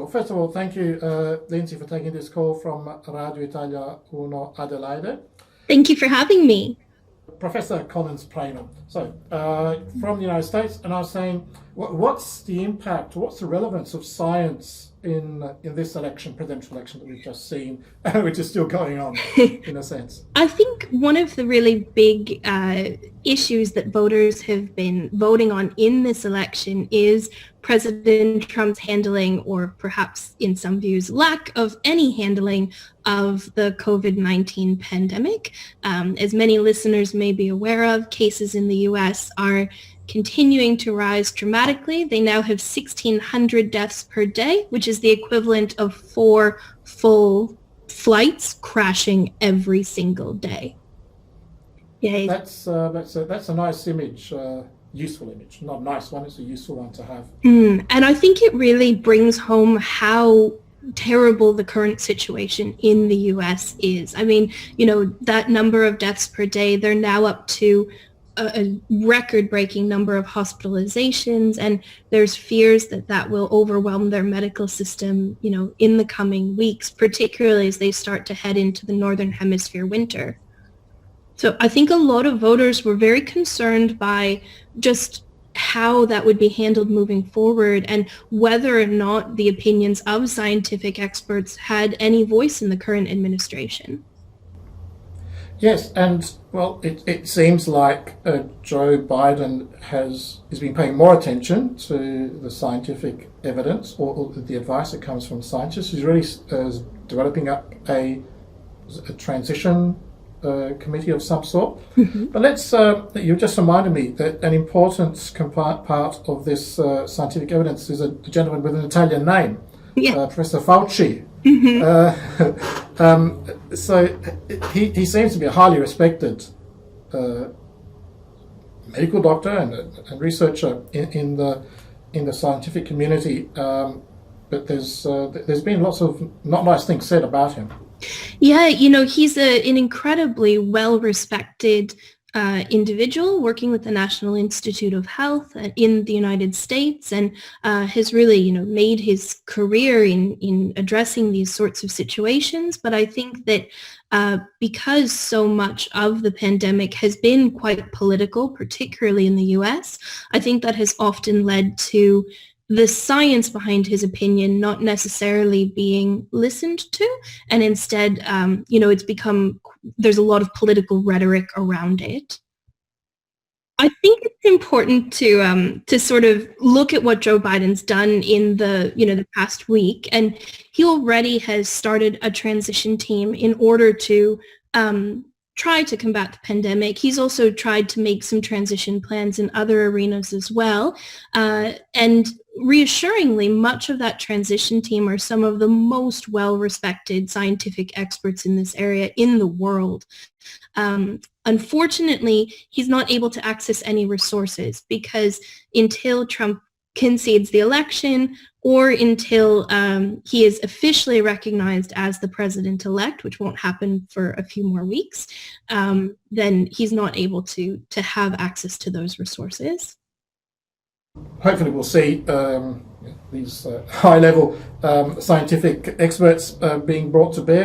Well, first of all, thank you, Lindsay, for taking this call from Radio Italia Uno Adelaide. Thank you for having me. Professor Collins-Praino. So, from the United States, and I was saying, what's the impact, what's the relevance of science in this election, presidential election that we've just seen, which is still going on, in a sense? I think one of the really big issues that voters have been voting on in this election is President Trump's handling, or perhaps in some views, lack of any handling of the COVID-19 pandemic. As many listeners may be aware of, cases in the U.S. are continuing to rise dramatically. They now have 1,600 deaths per day, which is the equivalent of 4 full flights crashing every single day. Yeah, that's a nice image. Useful image, not a nice one, it's a useful one to have. And I think it really brings home how terrible the current situation in the US is. I mean, that number of deaths per day, they're now up to a record-breaking number of hospitalizations, and there's fears that will overwhelm their medical system, in the coming weeks, particularly as they start to head into the Northern Hemisphere winter. So I think a lot of voters were very concerned by just how that would be handled moving forward and whether or not the opinions of scientific experts had any voice in the current administration. Yes, and well, it seems like Joe Biden has been paying more attention to the scientific evidence or the advice that comes from scientists. He's really developing up a transition committee of some sort. Mm-hmm. But you just reminded me that an important part of this scientific evidence is a gentleman with an Italian name, Professor Fauci. Mm-hmm. So he seems to be a highly respected medical doctor and researcher in the scientific community, but there's been lots of not nice things said about him. Yeah, he's an incredibly well-respected individual working with the National Institute of Health in the United States, and has really, made his career in addressing these sorts of situations. But I think that because so much of the pandemic has been quite political, particularly in the US, I think that has often led to the science behind his opinion not necessarily being listened to, and instead, it's become, there's a lot of political rhetoric around it. I think it's important to sort of look at what Joe Biden's done in the past week, and he already has started a transition team in order to try to combat the pandemic. He's also tried to make some transition plans in other arenas as well, and reassuringly, much of that transition team are some of the most well-respected scientific experts in this area in the world. Unfortunately, he's not able to access any resources because until Trump concedes the election or until he is officially recognized as the president-elect, which won't happen for a few more weeks, then he's not able to have access to those resources. Hopefully we'll see these high-level scientific experts being brought to bear.